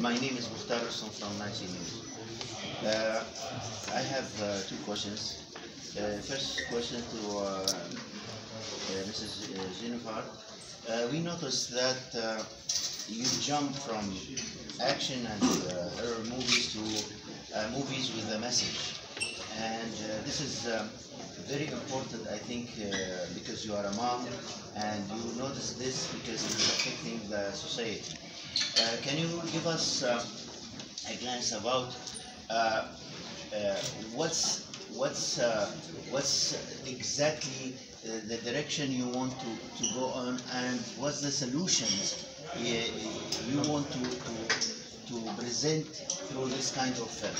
My name is Mukhtar from 90 News. I have two questions. First question to Mrs. Zeynoufar. We noticed that you jump from action and horror movies to movies with a message. And this is very important, I think, because you are a mom and you notice this because it is affecting the society. Can you give us a glance about what's exactly the direction you want to go on, and what's the solutions you want to present through this kind of film?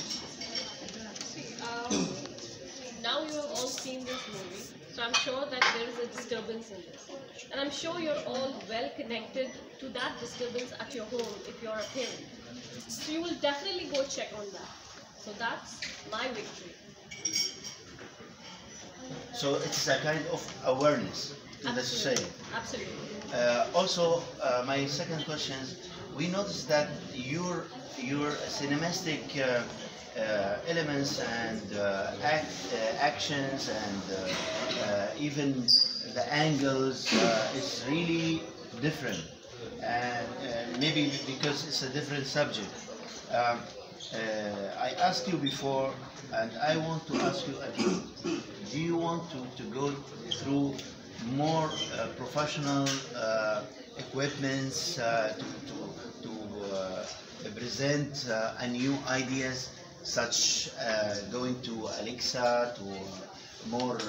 Now you have all seen this movie, so I'm sure that there is a disturbance in this. And I'm sure you're all well connected to that disturbance at your home if you're a parent. So you will definitely go check on that. So that's my victory. So it's a kind of awareness to the society. Absolutely. Also, my second question is, we noticed that your cinematic elements and actions and even the angles is really different, and maybe because it's a different subject. I asked you before, and I want to ask you again. Do you want to go through more professional equipments to present a new ideas, such going to Alexa, to more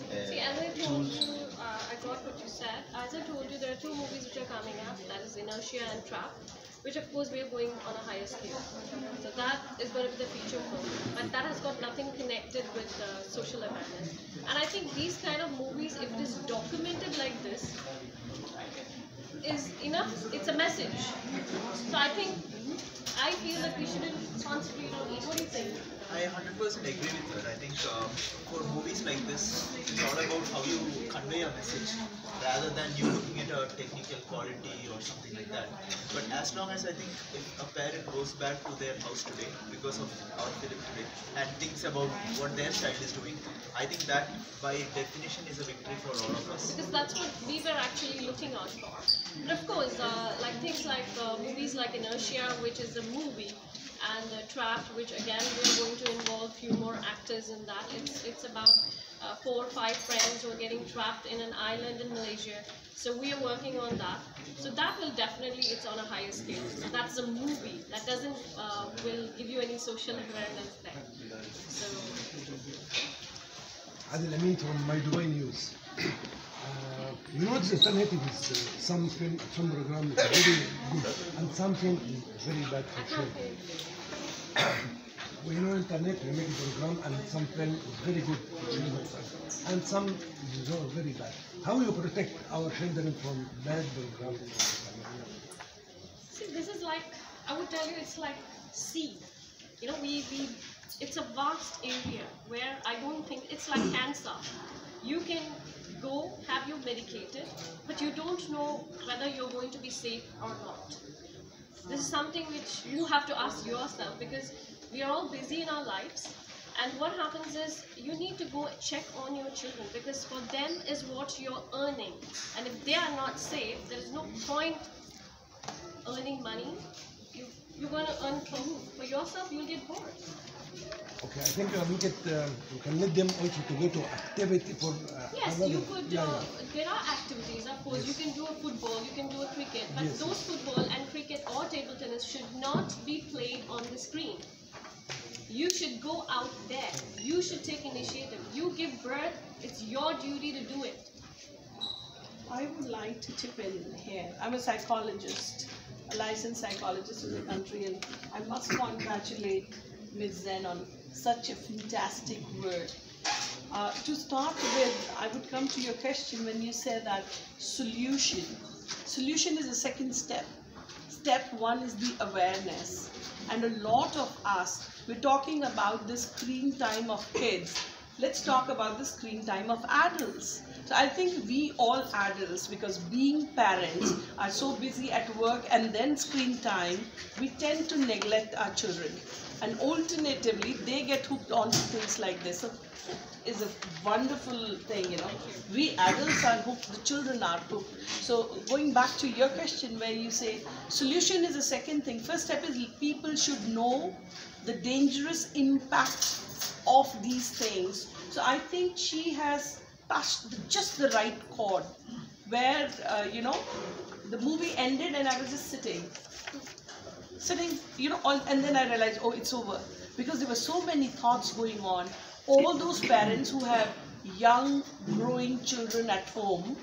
See, as I told tools? you, I got what you said. As I told you, there are two movies which are coming up, that is Inertia and Trap, which of course we are going on a higher scale. So that is going to be the feature film, but that has got nothing connected with social awareness. And I think these kind of movies, if it is documented like this, is enough. It's a message. So I feel that we shouldn't concentrate on it. What do you think? I 100% agree with her. I think for movies like this, it's all about how you convey a message rather than you looking at a technical quality or something like that. But as long as I think if a parent goes back to their house today because of our film today and thinks about what their child is doing, I think that by definition is a victory for all of us. Because that's what we were actually looking out for. But of course, like things like movies like Inertia, which is a movie, and Trapped, which again we're going to involve few more actors in that. It's about 4 or 5 friends who are getting trapped in an island in Malaysia. So we are working on that. So that will definitely, it's on a higher scale. So that's a movie. That doesn't will give you any social awareness there. So Adil Amin from My Dubai News. You know, the alternative is some film program is very good and something is very bad I for can't children. hear you. We know internet, we make a program and some film is very good for children and some is very bad. How you protect our children from bad programs? See, this is like, I would tell you, it's like sea. You know, it's a vast area where I don't think, it's like cancer. You can go, have you medicated, but you don't know whether you're going to be safe or not. This is something which you have to ask yourself, because we are all busy in our lives, and what happens is you need to go check on your children, because for them is what you're earning, and if they are not safe, there is no point earning money. You're going to earn for yourself, you'll get bored. Okay, I think you can let them also to go to activity for yes, you could. There are activities, of course. You can do a football, you can do a cricket, but yes, those football and cricket or table tennis should not be played on the screen. You should go out there. You should take initiative. You give birth. It's your duty to do it. I would like to chip in here. I'm a psychologist, a licensed psychologist in the country, and I must congratulate Ms. Zen on such a fantastic word. To start with, I would come to your question when you said that solution. Solution is the second step. Step one is the awareness. And a lot of us, we're talking about the screen time of kids. Let's talk about the screen time of adults. So I think we all adults, because being parents are so busy at work and then screen time, we tend to neglect our children. And alternatively, they get hooked on things like this. So is a wonderful thing, you know. We adults are hooked, the children are hooked. So going back to your question where you say solution is the second thing. First step is people should know the dangerous impact of these things. So I think she has touched just the right chord where, you know, the movie ended and I was just sitting, you know, and then I realized, oh, it's over. Because there were so many thoughts going on. All those parents who have young, growing children at home,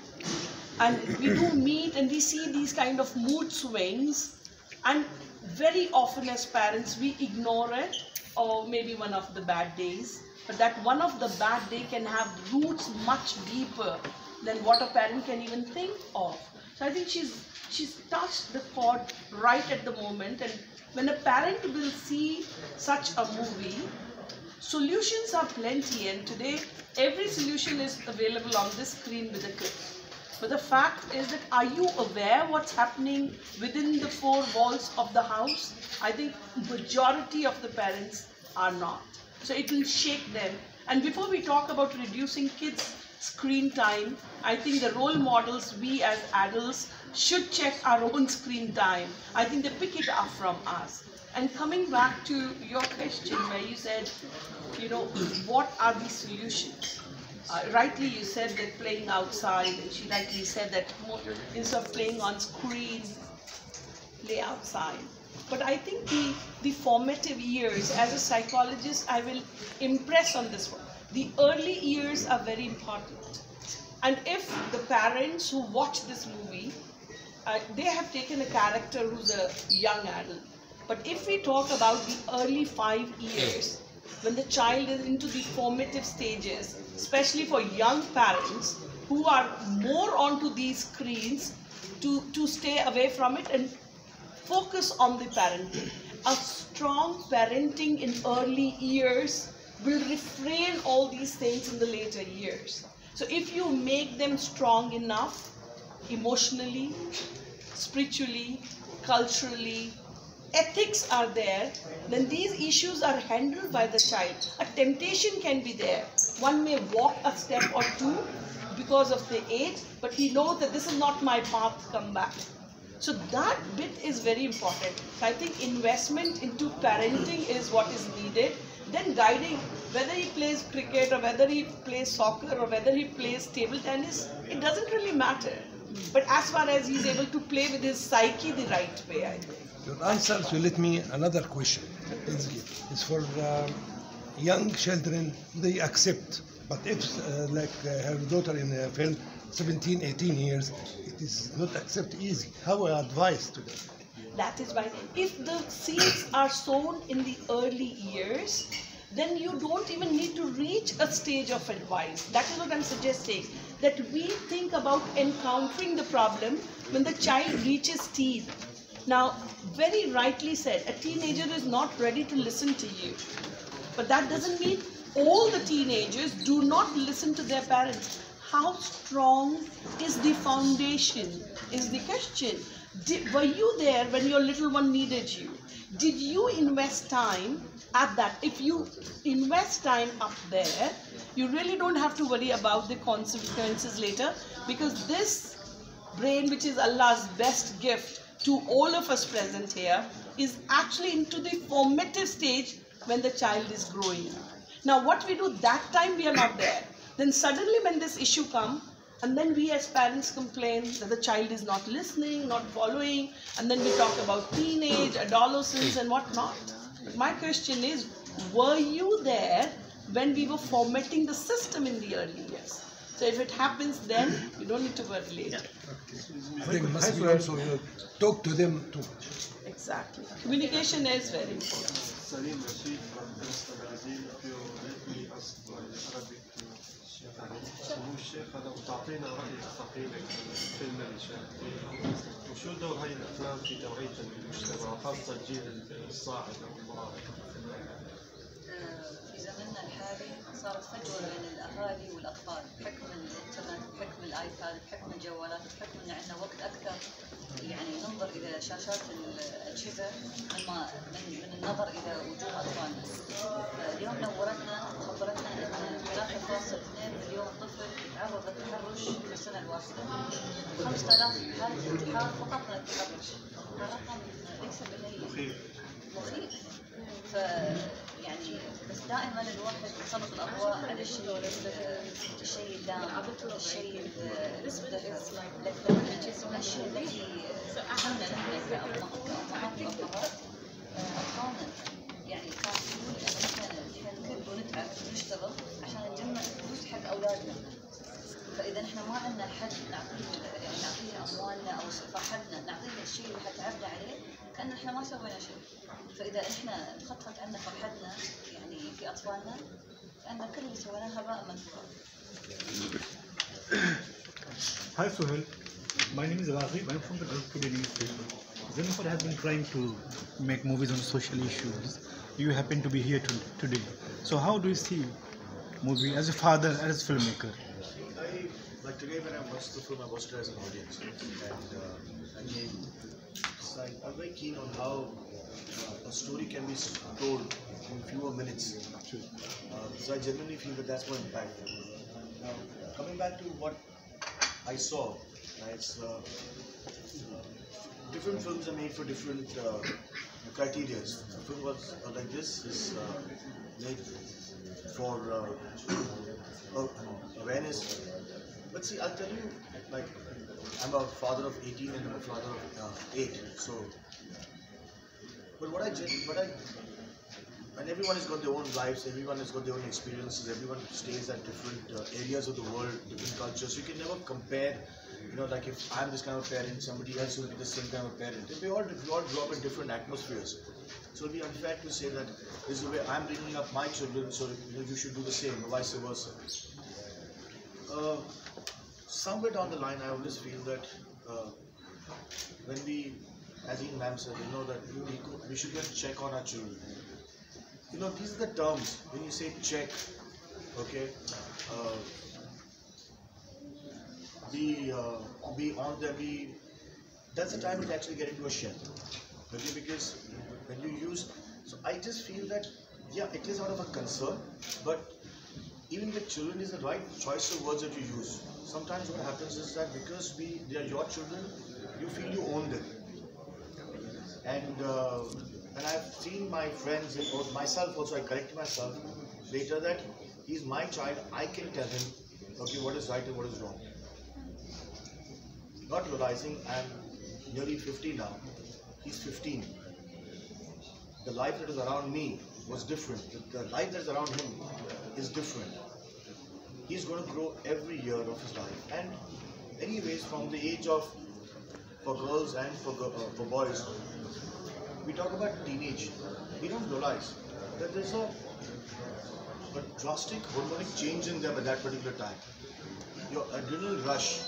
and we do meet and we see these kind of mood swings, and very often as parents, we ignore it, or maybe one of the bad days. But that one of the bad day can have roots much deeper than what a parent can even think of. So I think she's touched the chord right at the moment. And when a parent will see such a movie, solutions are plenty. And today, every solution is available on this screen with a click. But the fact is that, are you aware what's happening within the four walls of the house? I think majority of the parents are not. So it will shake them. And before we talk about reducing kids' screen time, I think the role models, we as adults, should check our own screen time. I think they pick it up from us. And coming back to your question where you said, you know, what are the solutions? Rightly you said that playing outside, and she rightly said that instead of playing on screen, play outside. But I think the formative years, as a psychologist, I will impress on this one. The early years are very important. And if the parents who watch this movie, they have taken a character who's a young adult. But if we talk about the early 5 years, when the child is into the formative stages, especially for young parents who are more onto these screens, to stay away from it and focus on the parenting. A strong parenting in early years will refrain all these things in the later years. So if you make them strong enough, emotionally, spiritually, culturally, ethics are there, then these issues are handled by the child. A temptation can be there. One may walk a step or two because of the age, but he knows that this is not my path, come back. So that bit is very important. I think investment into parenting is what is needed. Then guiding, whether he plays cricket or whether he plays soccer or whether he plays table tennis, it doesn't really matter. But as far as he's able to play with his psyche the right way, I think. Your answer to let me another question. It's for young children, they accept. But if, like her daughter in the film, 17, 18 years, it is not accept easy. How I advise to them? That is why, if the seeds are sown in the early years, then you don't even need to reach a stage of advice. That is what I'm suggesting. That we think about encountering the problem when the child reaches teen. Now, very rightly said, a teenager is not ready to listen to you. But that doesn't mean all the teenagers do not listen to their parents. How strong is the foundation is the question. Were you there when your little one needed you? Did you invest time at that? If you invest time up there, you really don't have to worry about the consequences later, because this brain, which is Allah's best gift to all of us present here, is actually into the formative stage when the child is growing. Now what we do that time, we are not there. Then suddenly when this issue comes, and then we as parents complain that the child is not listening, not following, and then we talk about teenage, adolescence and whatnot. But my question is, were you there when we were formatting the system in the early years? So if it happens then, you don't need to worry later. I think it must be also talk to them too much. Exactly. Communication is very important. Salim Rashid from Brazil. If you let me ask my Arabic سمو الشيخ، هذا وتعطينا رأيك تقييمك عن الفيلم اللي شاهدتيه، وشو دور هاي الأفلام في توعية المجتمع وخاصة الجيل الصاعد أو المراهق؟ في زمننا الحالي صارت فجوة بين الأهالي والأطفال بحكم الإنترنت، بحكم الآيباد، بحكم الجوالات، بحكم أن عندنا وقت أكثر يعني ننظر إلى شاشات الأجهزة من النظر إلى وجوه أطفالنا. اليوم نورتنا خبرتنا أن خلال 2 مليون طفل يتعرض للتحرش في السنة الواحدة، 5000 حالة انتحار فقط من التحرش. هذا رقم ليس بالهين، مخيف. يعني بس دائما الواحد يسلط الاضواء على الشيء الدام، الشيء المزدهر، لكن الاشياء التي اهمنا نحن كأمهات وأبهات اطفالنا. يعني كان يقول ان احنا نكب ونتعب ونشتغل عشان نجمع فلوس حق اولادنا. فاذا احنا ما عندنا حد نعطيه اموالنا او فرحتنا، نعطيه الشيء اللي تعبنا عليه، كأن احنا ما سوينا شيء. فاذا احنا انخطفت عنا فرحتنا يعني في اطفالنا، كأن كل اللي سويناه هباء منثورا. Hi Suhel, my name is Raghib. I'm from the Gulf Today newspaper. Zinofor has been trying to make movies on social issues. You happen to be here today. So how do you see movie as a father, as a filmmaker? Like today when I watched the film, I watched it as an audience, and I'm very keen on how a story can be told in fewer minutes. So I genuinely feel that that's more impactful. Now, coming back to what I saw, it's different films are made for different criteria. A film like this is made for awareness. But see, I'll tell you, like, I'm a father of 18 and I'm a father of 8. So, but and everyone has got their own lives, everyone has got their own experiences, everyone stays at different areas of the world, different cultures. So you can never compare, like if I'm this kind of parent, somebody else will be the same kind of parent. We all grow up in different atmospheres. So it would be unfair to say that this is the way I'm bringing up my children, so you should do the same, or vice versa. Somewhere down the line, I always feel that when we, as Ian Ma'am said, that we should go and check on our children. These are the terms. When you say check, okay, be on them, that's the time we actually get into a shell. Okay, because when you use, so I just feel that, yeah, it is out of a concern, but even with children is the right choice of words that you use. Sometimes what happens is that because they are your children, you feel you own them. And I've seen my friends, or myself also, I correct myself later that he's my child, I can tell him, okay, what is right and what is wrong. Not realizing I'm nearly 50 now, he's 15. The life that is around me was different. The life that is around him is different. He's going to grow every year of his life. And anyways, from the age of, for girls and for boys, we talk about teenage. We don't realize that there's a drastic hormonic change in them at that particular time. Your adrenal rush,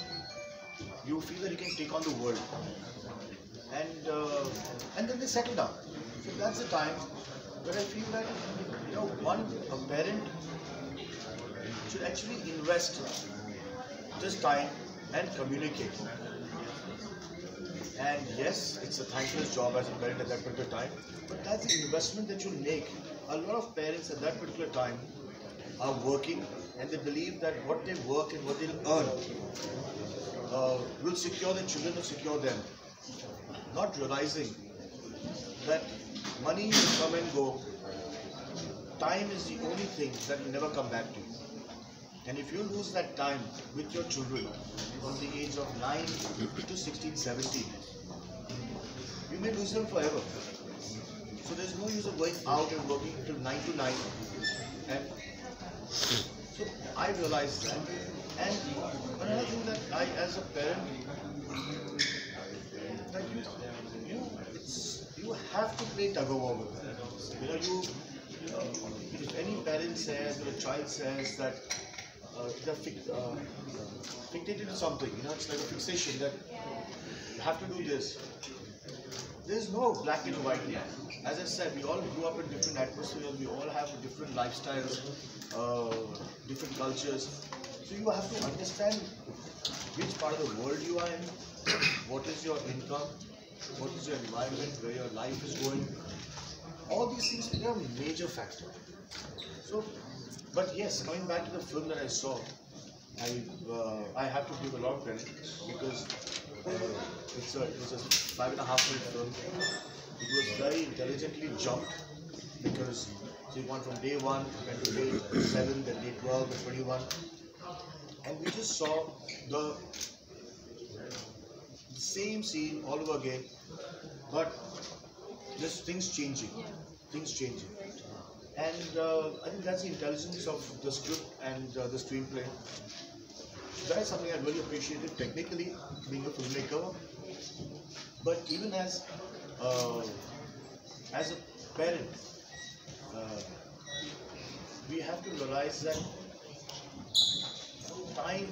you feel that you can take on the world. And then they settle down. So that's the time where I feel that, a parent should actually invest this time and communicate. And yes, it's a thankless job as a parent at that particular time, but that's the investment that you make. A lot of parents at that particular time are working, and they believe that what they work and what they'll earn will secure their children, will secure them. Not realizing that money will come and go. Time is the only thing that will never come back to you. And if you lose that time with your children from the age of 9 to 16, 17, you may lose them forever. So there's no use of going out and working till 9 to 9. And so I realized that. And another thing that I, as a parent, that you have to play tug-of-war with them. If any parent says or a child says that they're fixated on something, it's like a fixation that you have to do this. there's no black and white here. As I said, we all grew up in different atmospheres, we all have different lifestyles, different cultures. So you have to understand which part of the world you are in, what is your income, what is your environment, where your life is going. All these things play a major factor. So, but yes, coming back to the film that I saw, I have to give a lot of credit because it was a 5.5-minute film. It was very intelligently jumped because so it went from day 1, went to day 7, then day 12, then 21, and we just saw the same scene all over again, but just things changing, and I think that's the intelligence of the script and the screenplay. That is something I really appreciated technically, being a filmmaker, but even as a parent, we have to realize that time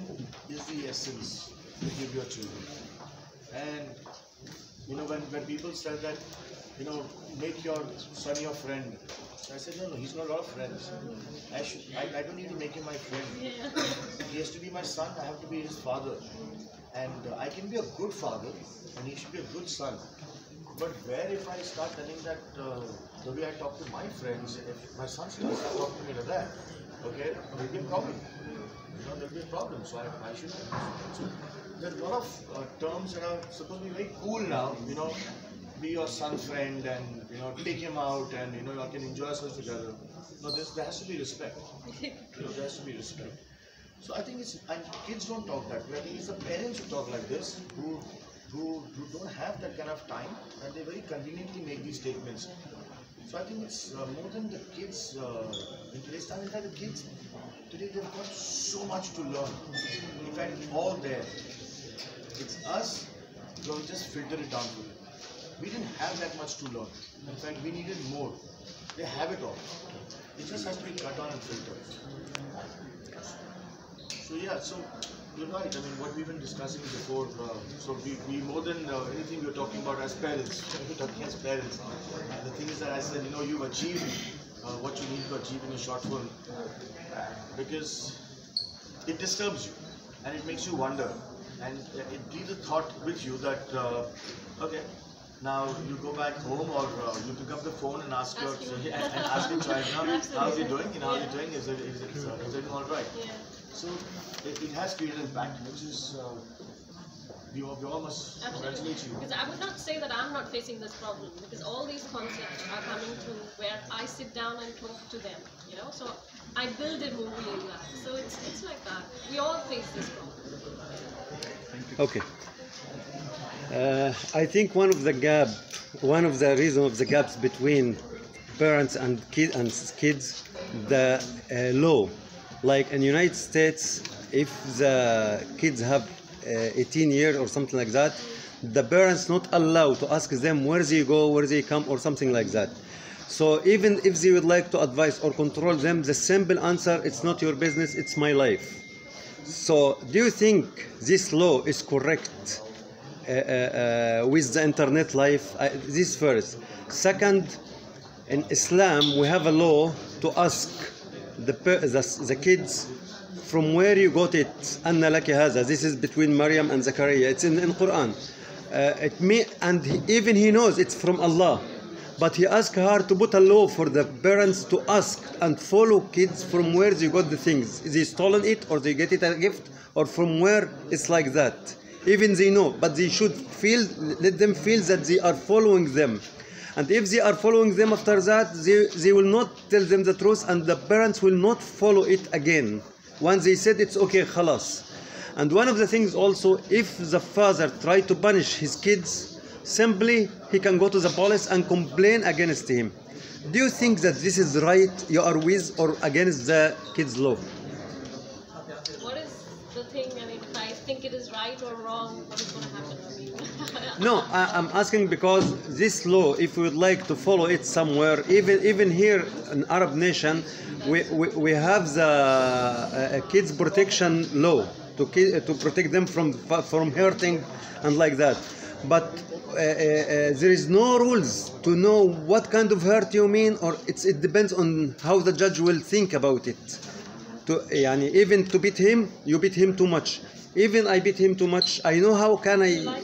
is the essence to give your children. And you know, when people said that, you know, make your son your friend, I said, no, he's got a lot of friends. I don't need to make him my friend. He has to be my son, I have to be his father. And I can be a good father, and he should be a good son. But where if I start telling that the way I talk to my friends, if my son starts talking to me like that, okay, there'll be a problem. You know, there'll be a problem. So I should. So there's a lot of terms that are supposed to be very cool now. You know, be your son's friend, and you know, take him out, and you know, you all can enjoy yourselves together. No, there has to be respect. You know, there has to be respect. So I think it's, and kids don't talk that way. I think it's the parents who talk like this, who don't have that kind of time, and they very conveniently make these statements. So I think it's more than the kids in today's time. In fact, the kids today, they've got so much to learn. In fact, all there. It's us who have just filtered it down to them. We didn't have that much to learn. In fact, we needed more. They have it all. It just has to be cut down and filtered. So yeah, so you're right. I mean, what we've been discussing before, so we more than anything we're talking about as parents. We're talking as parents. The thing is that I said, you know, you've achieved what you need to achieve in a short film, because it disturbs you and it makes you wonder, and it leaves a thought with you that okay, now you go back home, or you pick up the phone and ask your child, how's he doing? You know, how's he doing? Is it all right? Yeah. So it has created impact, which is we all must congratulate you. Because I would not say that I'm not facing this problem, because all these concepts are coming to where I sit down and talk to them, you know. So I build a movie in that. So it's like that. We all face this problem. Okay. I think one of the reasons of the gaps between parents and kids, the law. Like in the United States, if the kids have 18 years or something like that, the parents not allowed to ask them where they go, where they come, or something like that. So even if they would like to advise or control them, the simple answer, it's not your business, it's my life. So do you think this law is correct with the internet life? This first. Second, in Islam, we have a law to ask the kids from where you got it. Anna laki haza. This is between Maryam and Zachariah. It's in Quran. And even he knows it's from Allah. But he asked her to put a law for the parents to ask and follow kids from where they got the things. Is they stolen it, or they get it a gift, or from where it's like that. Even they know, but they should let them feel that they are following them. And if they are following them after that, they will not tell them the truth, and the parents will not follow it again. Once they said it's okay, khalas. And one of the things also, if the father try to punish his kids, simply he can go to the police and complain against him. Do you think that this is right? You are with or against the kids' law? What is the thing? I mean, if I think it is right or wrong, what is going to happen? I mean, no, I'm asking because this law, if we would like to follow it somewhere, even here in Arab nation, we have the kids protection law to protect them from hurting and like that. But there is no rules to know what kind of hurt you mean, or it depends on how the judge will think about it. يعني even to beat him, you beat him too much. Even I beat him too much, I know how can I. For your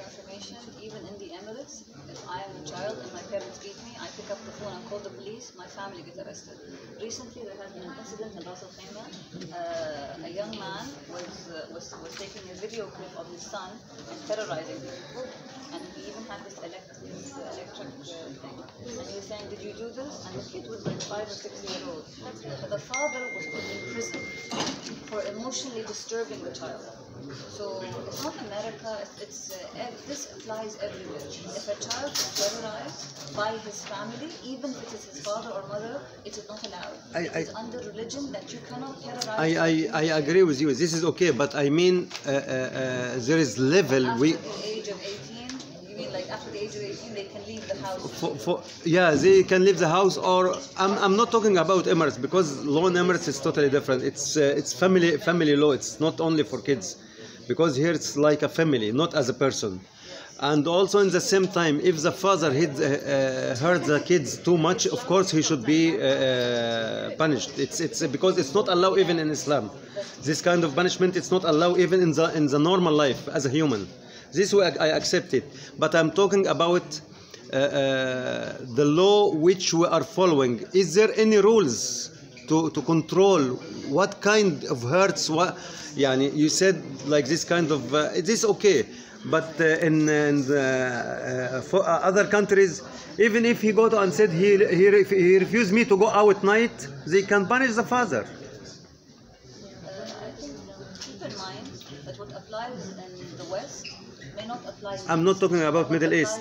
information, even in the Emirates, if I am a child and my parents beat me, I pick up the phone and call the police, my family gets arrested. Recently, there has been an incident in Ras Al Khaimah. A young man was taking a video clip of his son and terrorizing people, and he even had this electric thing. And he was saying, "Did you do this?" And the kid was like 5 or 6 years old. But the father was put in prison for emotionally disturbing the child. So it's not America. This applies everywhere. If a child is terrorized by his family, even if it is his father or mother, it is not allowed. It is under religion that you cannot terrorize. I agree with you. This is okay, but I mean there is level. After the age of 18, you mean like after the age of 18, they can leave the house? Yeah, they can leave the house, or I'm not talking about Emirates, because law in Emirates is totally different. It's family law. It's not only for kids, because here it's like a family, not as a person. And also in the same time, if the father hurt the kids too much, of course he should be punished. It's because it's not allowed even in Islam. This kind of punishment, it's not allowed even in the normal life as a human. This way I accept it. But I'm talking about the law which we are following. Is there any rules to control what kind of hurts? What, yani you said like this kind of this okay. But in for other countries, even if he go to and said he refused me to go out at night, they can punish the father. I think keep in mind that what applies in the West may not apply. I'm not talking about Middle East.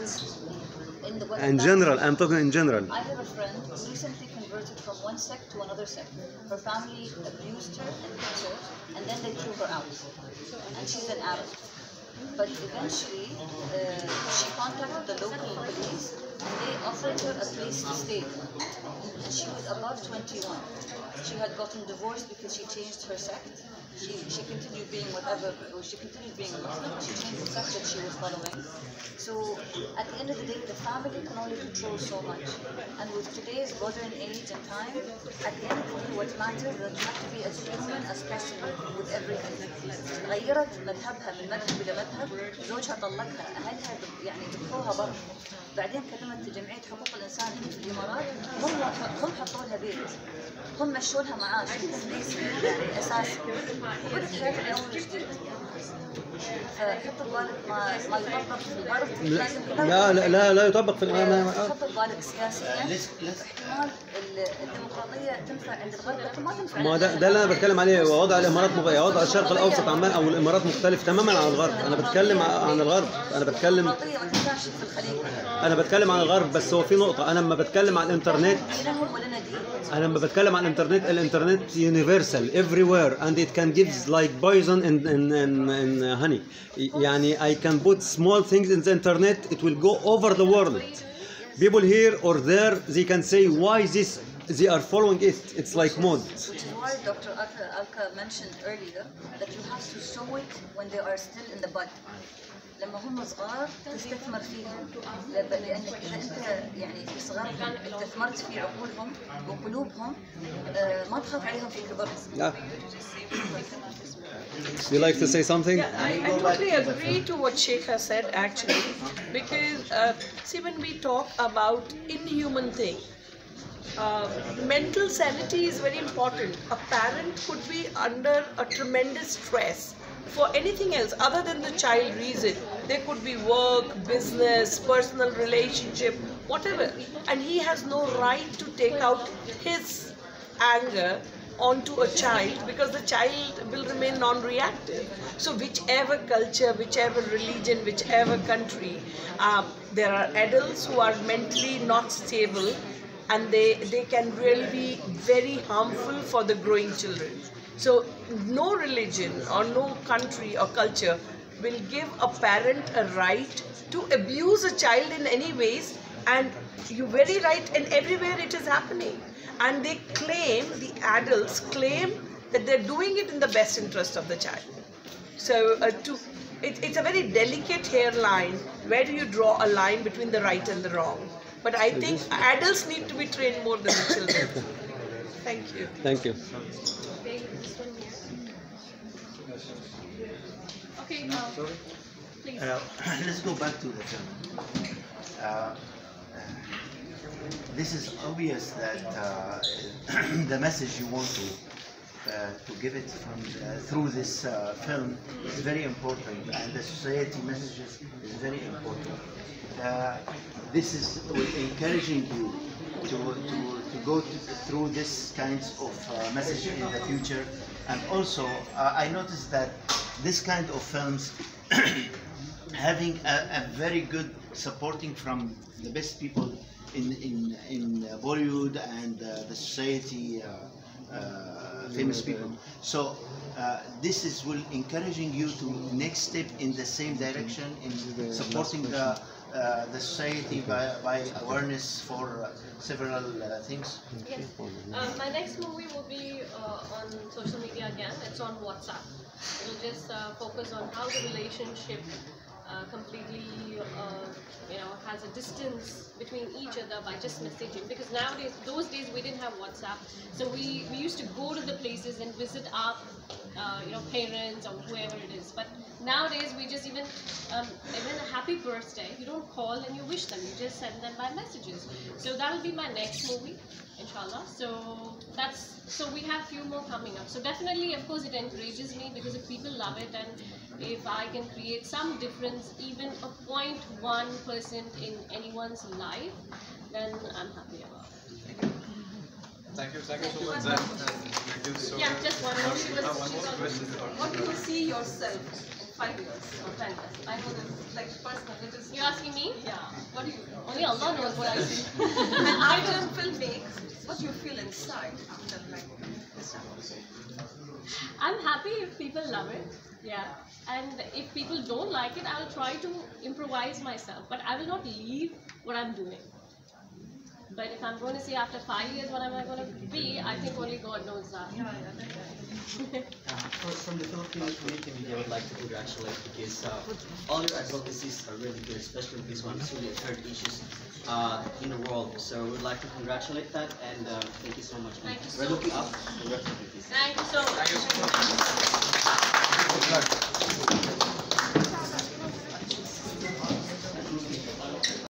In general, I'm talking in general. I have a friend who recently converted from one sect to another sect. Her family abused her and hit her, and then they threw her out. And she's an Arab. But eventually, she contacted the local police, and they offered her a place to stay. And she was above 21. She had gotten divorced because she changed her sect. She continued being whatever, or she continued being a Muslim, but she changed the sect that she was following. So at the end of the day, the family can only control so much. And with today's modern age and time, at the end of the day, what matters is that you have to be as human as possible with everything. غيرت مذهبها من مذهب إلى مذهب، زوجها طلقها، أهلها يعني دخلوها برا. بعدين كلمت جمعية حقوق الإنسان في الإمارات، هم حطوا لها بيت، هم مشوا لها معاش يعني أساسي، وبدت حياتها من أول وجديد. فحط ببالك ما يطبق في الغرب. لا يطبق في الغرب. حط ببالك سياسيا احتمال الديمقراطية تنفع عند الغرب لكن ما تنفع. ما ده اللي انا بتكلم عليه. وضع الامارات وضع الشرق الاوسط او الامارات مختلف تماما عن الغرب. انا بتكلم عن الغرب. انا بتكلم عن الغرب. بس هو في نقطة. انا لما بتكلم عن الانترنت، الانترنت universal everywhere and it can give like poison in honey. يعني I can put small things in the internet, it will go over the world. People here or there, they can say why this, they are following it. It's like mode. Which is why Dr. Alka mentioned earlier that you have to sow it when they are still in the bud. لما هم صغار تستثمر فيهم، لأنك إذا أنت يعني في صغرهم استثمرت في عقولهم وقلوبهم ما تخاف عليهم في كبرهم. You like to say something? Yeah, I totally agree to what Sheikh has said actually, because see, when we talk about inhuman thing, mental sanity is very important. A parent could be under a tremendous stress for anything else other than the child reason. There could be work, business, personal relationship, whatever, and he has no right to take out his anger onto a child because the child will remain non-reactive. So whichever culture, whichever religion, whichever country, there are adults who are mentally not stable and they can really be very harmful for the growing children. So no religion or no country or culture will give a parent a right to abuse a child in any ways, and you're very right, and everywhere it is happening. And they claim, the adults claim that they're doing it in the best interest of the child. So it's a very delicate hairline. Where do you draw a line between the right and the wrong? But I think adults need to be trained more than the children. Thank you. Thank you. Okay, please. Let's go back to the film. This is obvious that the message you want to give it from through this film is very important, and the society messages is very important. This is encouraging you to go through this kinds of message in the future, and also I noticed that this kind of films having a very good supporting from the best people in Bollywood and the society, famous people. So this is will encouraging you to next step in the same direction in supporting the society by awareness for several things. Yes. My next movie will be on social media again. It's on WhatsApp. It'll just focus on how the relationship completely, has a distance between each other by just messaging. Because nowadays, those days we didn't have WhatsApp, so we used to go to the places and visit our, parents or whoever it is. But nowadays, we just even a happy birthday, you don't call and you wish them, you just send them by messages. So that'll be my next movie, inshallah. So we have few more coming up. So definitely, of course, it encourages me, because if people love it and if I can create some difference, even a 0.1% in anyone's life, then I'm happy about it. Thank you so much, Zen. Thank you so Yeah, much. just one more. One more question. What do you see yourself in 5 years? Oh, fantastic. I know this, like personal. It is. You're asking me? Yeah. What do you? Only Allah knows what I see. And after film makes, what do you feel inside after like this? I'm happy if people love it. Yeah. And if people don't like it, I'll try to improvise myself. But I will not leave what I'm doing. But if I'm going to say after 5 years what am I going to be, I think only God knows that. From the Filipino community media, I would like to congratulate, because all your advocacies are really good, especially this one. It's really affected issues in the world. So we would like to congratulate that, and thank you so much. Thank you We're so looking much. up to the rest of it. Thank you so much.